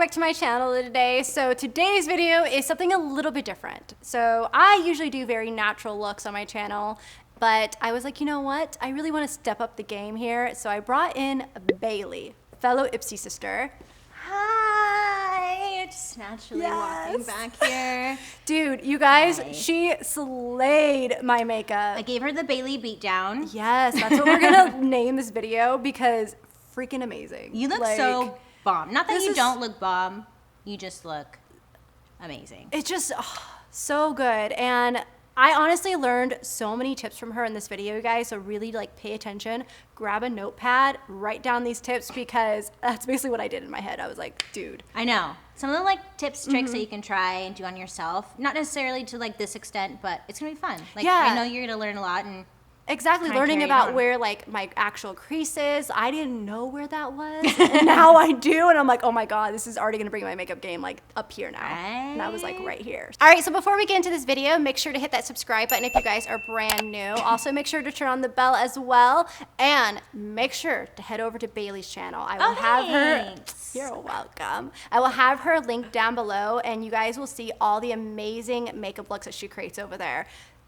back to my channel today. So today's video is something a little bit different. So I usually do very natural looks on my channel, but I was like, you know what? I really want to step up the game here. So I brought in Bailey, fellow Ipsy sister. Hi, just naturally walking back here. Dude, you guys, she slayed my makeup. I gave her the Bailey beatdown. Yes, that's what we're gonna name this video because freaking amazing. You look so bomb. Not that you don't look bomb, you just look amazing. It's just so good. And I honestly learned so many tips from her in this video, guys. So really pay attention, grab a notepad, write down these tips because that's basically what I did in my head. I was like, dude. I know. Some of the tips, tricks that you can try and do on yourself. Not necessarily to this extent, but it's gonna be fun. I know you're gonna learn a lot and exactly, learning about where my actual crease is. I didn't know where that was, and now I do, and I'm like, oh my god, this is already gonna bring my makeup game up here now. And I was like, right here. All right, so before we get into this video, make sure to hit that subscribe button if you guys are brand new. Also, make sure to turn on the bell as well, and make sure to head over to Bailey's channel. I will have her. You're welcome. I will have her linked down below, and you guys will see all the amazing makeup looks that she creates over there.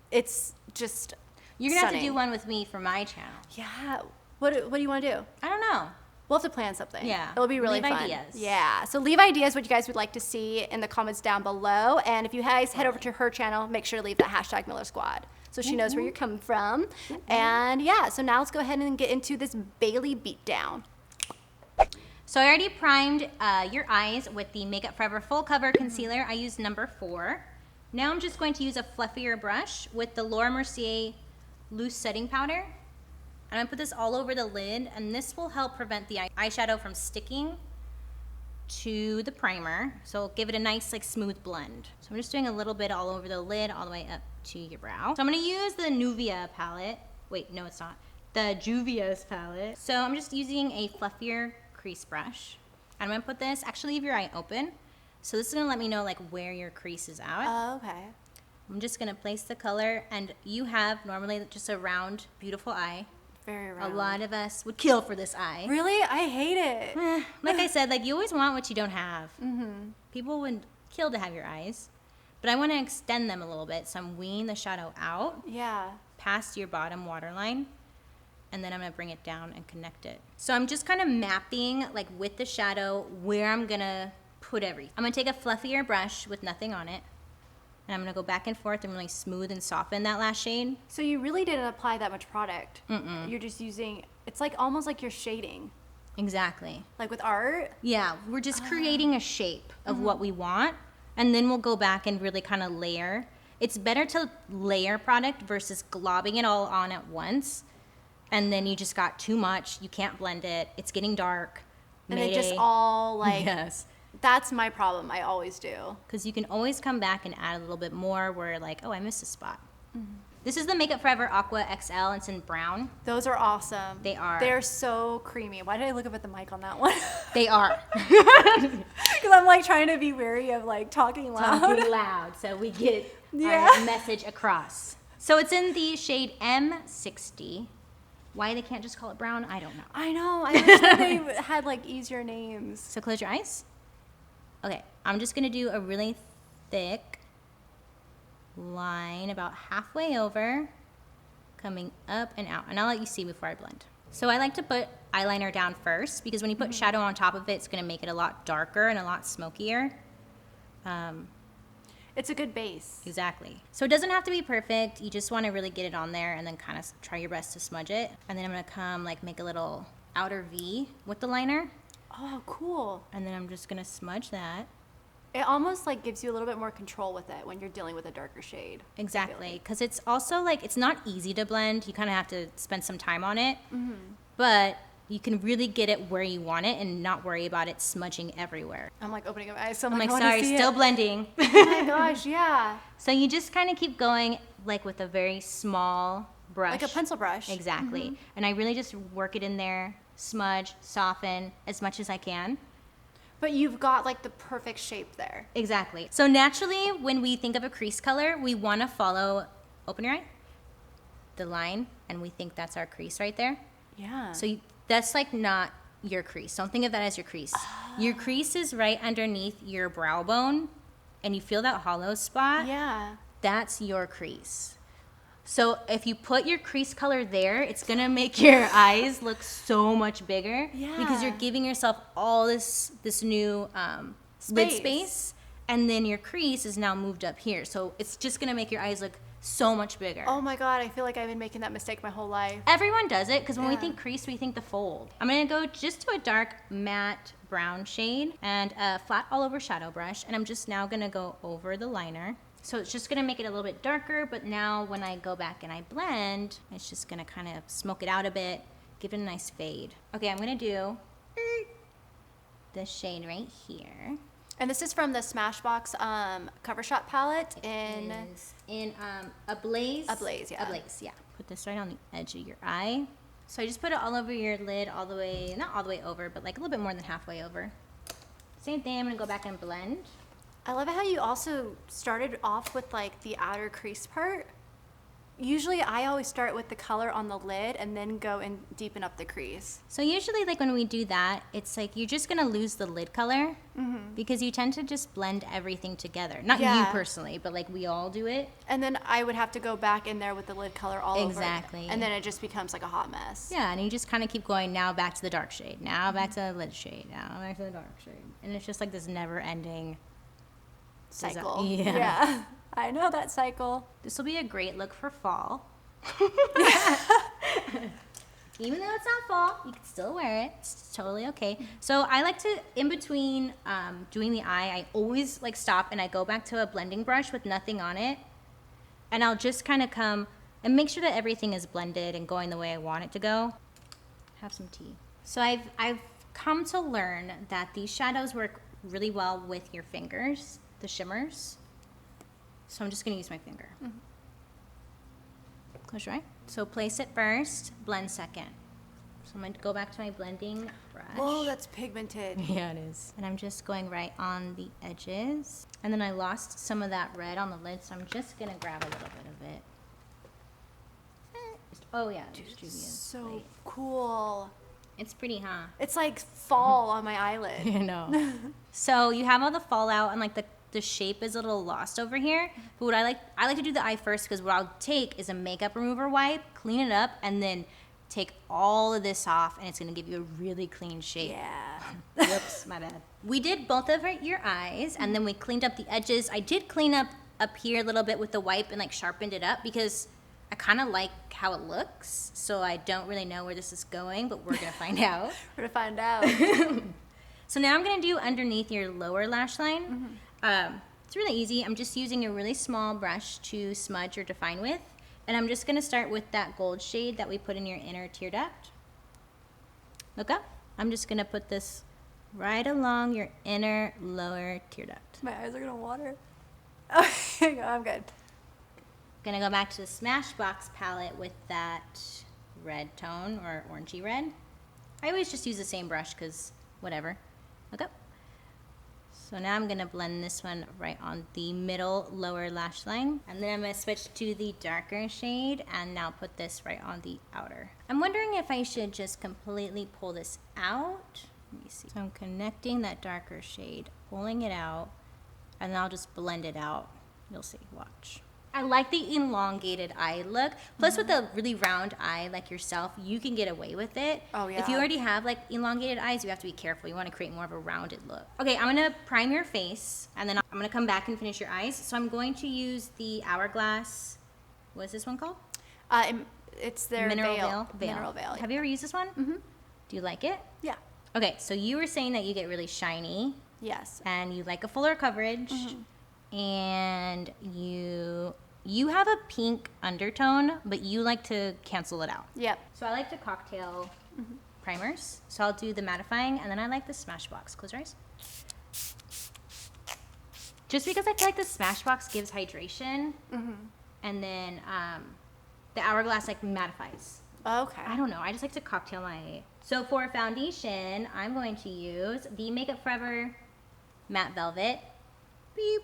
It's just. You're going to have to do one with me for my channel. Yeah. What do you want to do? I don't know. We'll have to plan something. Yeah. It'll be really fun. Leave ideas. Yeah. So leave ideas what you guys would like to see in the comments down below. And if you guys head over to her channel, make sure to leave that hashtag Miller Squad so she knows where you're coming from. And yeah, so now let's go ahead and get into this Bailey beatdown. So I already primed your eyes with the Makeup Forever Full Cover Concealer. I used number 4. Now I'm just going to use a fluffier brush with the Laura Mercier loose setting powder. I'm gonna put this all over the lid, and this will help prevent the eyeshadow from sticking to the primer. So it'll give it a nice smooth blend. So I'm just doing a little bit all over the lid, all the way up to your brow. So I'm gonna use the Nuvia palette. Wait, no it's not. The Juvia's palette. So I'm just using a fluffier crease brush. I'm gonna put this, actually leave your eye open. So this is gonna let me know where your crease is at. Oh, okay. I'm just gonna place the color, and you have normally just a round, beautiful eye. Very round. A lot of us would kill for this eye. Really? I hate it. Like I said, you always want what you don't have. People would kill to have your eyes, but I want to extend them a little bit, so I'm weaning the shadow out. Yeah. Past your bottom waterline, and then I'm gonna bring it down and connect it. So I'm just kind of mapping, with the shadow, where I'm gonna put everything. I'm gonna take a fluffier brush with nothing on it, and I'm gonna go back and forth and really smooth and soften that last shade. So you really didn't apply that much product. You're just using, it's almost like you're shading. Exactly. Like with art? Yeah, we're just creating a shape of what we want, and then we'll go back and really kind of layer. It's better to layer product versus globbing it all on at once, and then you just got too much, you can't blend it, it's getting dark. And it just all Yes. That's my problem. I always do. Because you can always come back and add a little bit more where oh, I missed a spot. This is the Makeup Forever Aqua XL. It's in brown. Those are awesome. They are. They're so creamy. Why did I look up at the mic on that one? They are. Because I'm trying to be wary of talking loud. Talking loud so we get our message across. So it's in the shade M60. Why they can't just call it brown, I don't know. I know. I wish that they had easier names. So close your eyes. Okay, I'm just gonna do a really thick line about halfway over, coming up and out. And I'll let you see before I blend. So I like to put eyeliner down first because when you put shadow on top of it, it's gonna make it a lot darker and a lot smokier. It's a good base. Exactly. So it doesn't have to be perfect. You just wanna really get it on there and then kind of try your best to smudge it. And then I'm gonna come make a little outer V with the liner. Oh, cool. And then I'm just gonna smudge that. It almost gives you a little bit more control with it when you're dealing with a darker shade. Exactly, because it's also it's not easy to blend. You kind of have to spend some time on it, but you can really get it where you want it and not worry about it smudging everywhere. I'm opening my eyes, so I'm sorry, still blending. Oh my gosh, yeah. So you just kind of keep going with a very small brush. Like a pencil brush. Exactly. And I really just work it in there, smudge, soften as much as I can. But you've got the perfect shape there. Exactly. So naturally, when we think of a crease color, we want to follow, open your eye, the line, and we think that's our crease right there. Yeah. So that's not your crease. Don't think of that as your crease. Your crease is right underneath your brow bone, and you feel that hollow spot? Yeah. That's your crease. So if you put your crease color there, it's gonna make your eyes look so much bigger. Yeah. Because you're giving yourself all this new lid space, and then your crease is now moved up here. So it's just gonna make your eyes look so much bigger. Oh my God, I feel like I've been making that mistake my whole life. Everyone does it, because when we think crease, we think the fold. I'm gonna go just to a dark matte brown shade and a flat all over shadow brush, and I'm just now gonna go over the liner. So it's just gonna make it a little bit darker, but now when I go back and I blend, it's just gonna kind of smoke it out a bit, give it a nice fade. Okay, I'm gonna do this shade right here. And this is from the Smashbox Cover Shot palette in Ablaze. Ablaze, yeah. Ablaze, yeah. Put this right on the edge of your eye. So I just put it all over your lid, all the way, not all the way over, but like a little bit more than halfway over. Same thing, I'm gonna go back and blend. I love how you also started off with like the outer crease part. Usually I always start with the color on the lid and then go and deepen up the crease. So usually like when we do that, it's like you're just gonna lose the lid color because you tend to just blend everything together. Not you personally, but like we all do it. And then I would have to go back in there with the lid color all over. Exactly. And then it just becomes like a hot mess. Yeah, and you just kind of keep going now back to the dark shade, now back to the lid shade, now back to the dark shade. And it's just like this never ending cycle. Yeah. I know that cycle. This will be a great look for fall. Even though it's not fall, you can still wear it. It's totally okay. So I like to, in between doing the eye, I always like stop and I go back to a blending brush with nothing on it. And I'll just kind of come and make sure that everything is blended and going the way I want it to go. Have some tea. So I've come to learn that these shadows work really well with your fingers, the shimmers. So I'm just gonna use my finger. Close your eye. So place it first, blend second. So I'm gonna go back to my blending brush. Whoa, that's pigmented. Yeah, it is. And I'm just going right on the edges. And then I lost some of that red on the lid, so I'm just gonna grab a little bit of it. Oh yeah, So cool. It's pretty, huh? It's like fall on my eyelid. You know. So you have all the fallout and like the shape is a little lost over here. But what I like to do the eye first, because what I'll take is a makeup remover wipe, clean it up, and then take all of this off, and it's gonna give you a really clean shape. Yeah. Whoops, my bad. We did both of your eyes, and then we cleaned up the edges. I did clean up here a little bit with the wipe and like sharpened it up because I kind of like how it looks. So I don't really know where this is going, but we're gonna find out. We're gonna find out. So now I'm gonna do underneath your lower lash line. It's really easy. I'm just using a really small brush to smudge or define with. And I'm just gonna start with that gold shade that we put in your inner tear duct. Look up. I'm just gonna put this right along your inner lower tear duct. My eyes are gonna water. Okay, I'm good. Gonna go back to the Smashbox palette with that red tone or orangey red. I always just use the same brush because whatever. Look up. So now I'm gonna blend this one right on the middle lower lash line. And then I'm gonna switch to the darker shade and now put this right on the outer. I'm wondering if I should just completely pull this out. Let me see. So I'm connecting that darker shade, pulling it out, and then I'll just blend it out. You'll see, watch. I like the elongated eye look. Plus with a really round eye like yourself, you can get away with it. Oh yeah. If you already have like elongated eyes, you have to be careful. You want to create more of a rounded look. Okay, I'm gonna prime your face and then I'm gonna come back and finish your eyes. So I'm going to use the Hourglass, what is this one called? It's their Mineral veil. Veil. Mineral veil. Have you ever used this one? Mm-hmm. Do you like it? Yeah. Okay, so you were saying that you get really shiny. Yes. And you like a fuller coverage. And you have a pink undertone, but you like to cancel it out. Yep. So I like the cocktail primers. So I'll do the mattifying, and then I like the Smashbox. Close your eyes. Just because I feel like the Smashbox gives hydration, and then the Hourglass like mattifies. Okay. I don't know. I just like to cocktail my... So for foundation, I'm going to use the Makeup Forever Matte Velvet. Beep.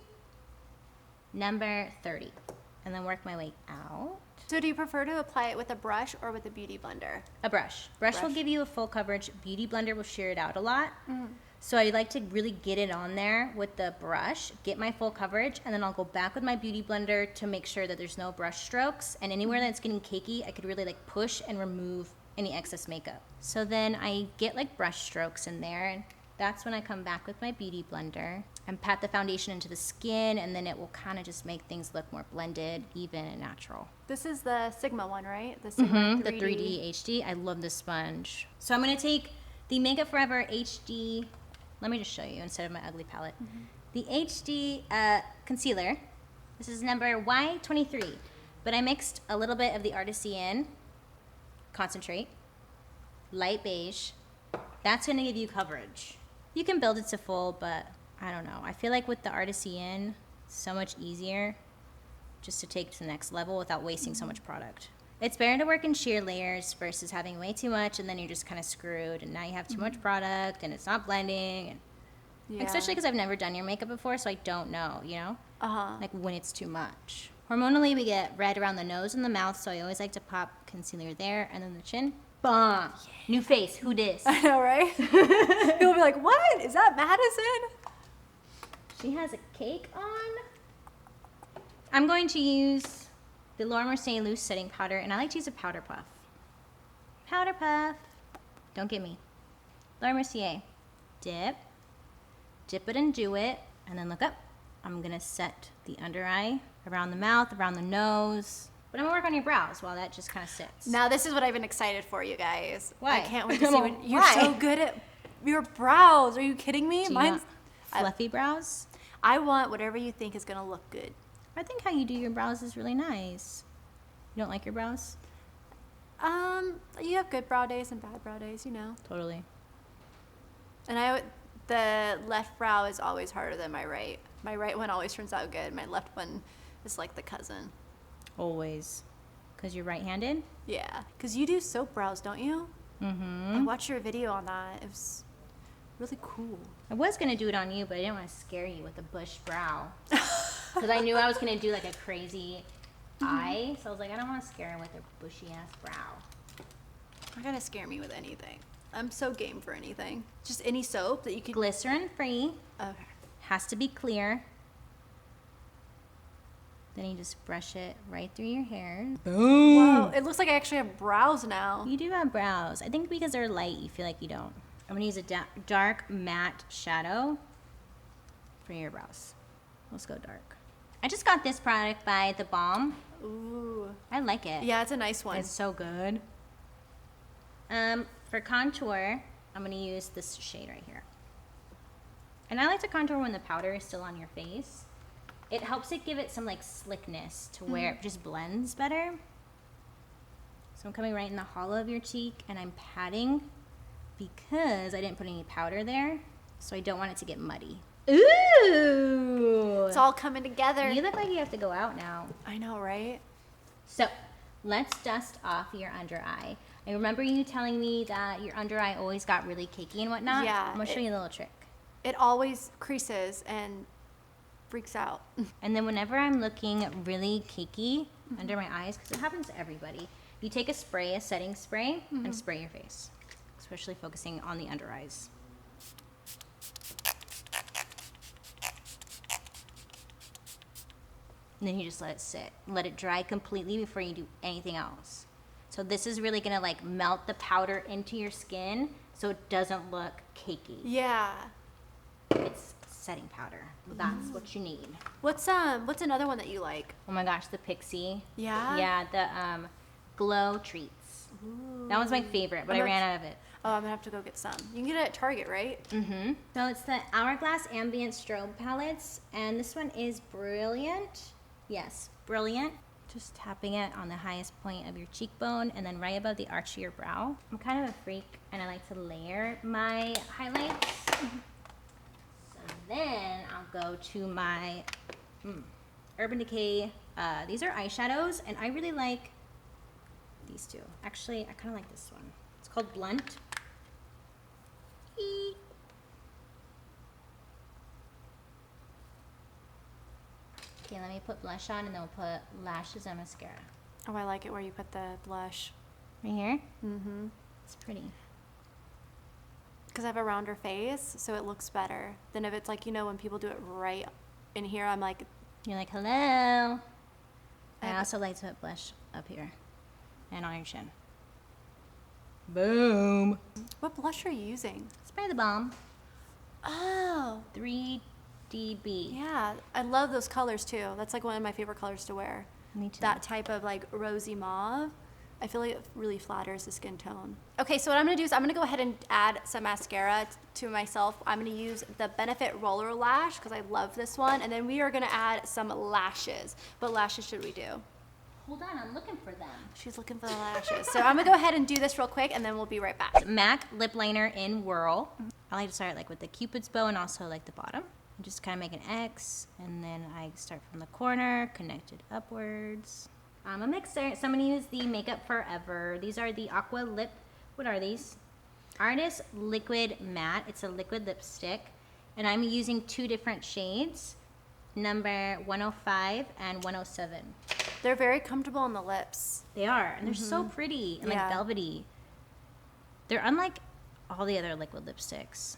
Number 30. And then work my way out. So do you prefer to apply it with a brush or with a beauty blender? A brush. Brush will give you a full coverage. Beauty blender will shear it out a lot. So I like to really get it on there with the brush, get my full coverage, and then I'll go back with my beauty blender to make sure that there's no brush strokes. And anywhere that's getting cakey, I could really like push and remove any excess makeup. So then I get like brush strokes in there, and that's when I come back with my beauty blender and pat the foundation into the skin, and then it will kind of just make things look more blended, even, and natural. This is the Sigma one, right? The Sigma 3D. The 3D HD. I love this sponge. So I'm going to take the Makeup Forever HD. Let me just show you instead of my ugly palette. The HD concealer. This is number Y23. But I mixed a little bit of the Artisan Concentrate, light beige. That's going to give you coverage. You can build it to full, but I don't know. I feel like with the Artisan, it's so much easier just to take to the next level without wasting so much product. It's better to work in sheer layers versus having way too much and then you're just kind of screwed and now you have too much product and it's not blending. And especially because I've never done your makeup before, so I don't know, you know? Like when it's too much. Hormonally, we get red around the nose and the mouth, so I always like to pop concealer there and then the chin. Bomb! New face, who dis? I know, right? People will be like, what? Is that Madison? She has a cake on. I'm going to use the Laura Mercier Loose Setting Powder, and I like to use a powder puff. Powder puff. Don't get me. Laura Mercier. Dip. Dip it and do it, and then look up. I'm going to set the under eye around the mouth, around the nose. But I'm going to work on your brows while that just kind of sits. Now, this is what I've been excited for, you guys. Why? I can't wait to see what you're so good at your brows. Are you kidding me? Do you Mine's want fluffy brows? I want whatever you think is going to look good. I think how you do your brows is really nice. You don't like your brows? You have good brow days and bad brow days, you know. Totally. And the left brow is always harder than my right. My right one always turns out good. My left one is like the cousin. Always. Because you're right-handed? Yeah, because you do soap brows, don't you? Mm-hmm. I watched your video on that. It was really cool. I was going to do it on you, but I didn't want to scare you with a bush brow. Because I knew I was going to do like a crazy eye. So I was like, I don't want to scare him with a bushy-ass brow. You're going to scare me with anything. I'm so game for anything. Just any soap that you could... Glycerin-free. Okay. Has to be clear. Then you just brush it right through your hair. Boom! Wow, it looks like I actually have brows now. You do have brows. I think because they're light, you feel like you don't. I'm going to use a dark matte shadow for your brows. Let's go dark. I just got this product by The Balm. Ooh. I like it. Yeah, it's a nice one. It's so good. For contour, I'm going to use this shade right here. And I like to contour when the powder is still on your face. It helps it give it some like slickness to where it just blends better. So I'm coming right in the hollow of your cheek and I'm patting because I didn't put any powder there. So I don't want it to get muddy. Ooh! It's all coming together. You look like you have to go out now. I know, right? So let's dust off your under eye. I remember you telling me that your under eye always got really cakey and whatnot. Yeah, I'm going to show you a little trick. It always creases and freaks out. And then whenever I'm looking really cakey under my eyes, because it happens to everybody, you take a spray, a setting spray, and spray your face, especially focusing on the under eyes. And then you just let it sit. Let it dry completely before you do anything else. So this is really gonna like melt the powder into your skin so it doesn't look cakey. Yeah. It's setting powder. That's what you need. What's another one that you like? Oh my gosh, the Pixie. Yeah? Yeah, the Glow Treats. Ooh. That one's my favorite, but I ran out of it. Oh, I'm gonna have to go get some. You can get it at Target, right? Mm-hmm. So it's the Hourglass Ambient Strobe Palettes, and this one is brilliant. Yes, brilliant. Just tapping it on the highest point of your cheekbone and then right above the arch of your brow. I'm kind of a freak, and I like to layer my highlights. So then I'll go to my Urban Decay. These are eyeshadows, and I really like these two. Actually, I kind of like this one. It's called Blunt. Eee. Okay, let me put blush on, and then we'll put lashes and mascara. Oh, I like it where you put the blush. Right here? Mm-hmm. It's pretty. Because I have a rounder face, so it looks better than if it's like, when people do it right in here, I'm like... You're like, hello. I also like to put blush up here and on your chin. Boom. What blush are you using? Spray the Balm. Oh. 3DB. Yeah, I love those colors too. That's like one of my favorite colors to wear. Me too. That type of like rosy mauve. I feel like it really flatters the skin tone. Okay, so what I'm gonna do is I'm gonna go ahead and add some mascara to myself. I'm gonna use the Benefit Roller Lash because I love this one. And then we are gonna add some lashes. What lashes should we do? Hold on, I'm looking for them. She's looking for the lashes. So I'm gonna go ahead and do this real quick and then we'll be right back. MAC lip liner in Whirl. I like to start like with the Cupid's bow and also like the bottom. And just kind of make an X and then I start from the corner, connected upwards. I'm a mixer, so I'm gonna use the Makeup Forever. These are the Aqua Lip, what are these? Artist Liquid Matte. It's a liquid lipstick. And I'm using 2 different shades, number 105 and 107. They're very comfortable on the lips. They are, and they're so pretty and like velvety. They're unlike all the other liquid lipsticks.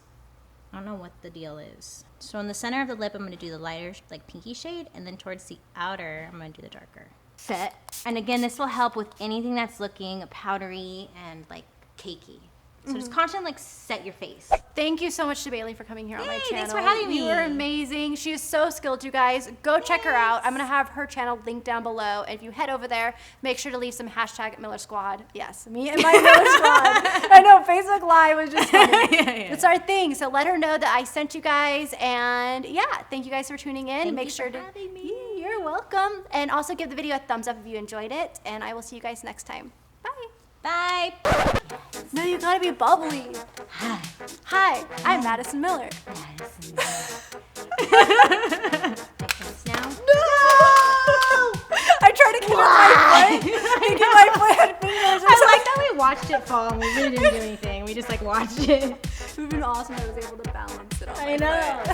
I don't know what the deal is. So in the center of the lip, I'm gonna do the lighter, like pinky shade, and then towards the outer, I'm gonna do the darker. Set. And again, this will help with anything that's looking powdery and like cakey. So just constantly like set your face. Thank you so much to Bailey for coming here on my channel. Thanks for having me. You were amazing. She is so skilled, you guys. Go check her out. I'm gonna have her channel linked down below. And if you head over there, make sure to leave some hashtag Miller Squad. Yes, me and my Miller Squad. I know, Facebook Live was just funny. It's our thing. So let her know that I sent you guys. And yeah, thank you guys for tuning in. Thank you for having me. You're welcome. And also give the video a thumbs up if you enjoyed it. And I will see you guys next time. Bye. Bye. No, you gotta be bubbly. Hi. Hi, I'm Madison Miller. Madison Miller. Now? No! I tried to keep my foot. Thinking my foot had fingers. I like that we watched it fall and we really didn't do anything. We just like watched it. It would have been awesome if I was able to balance it on I my know. foot.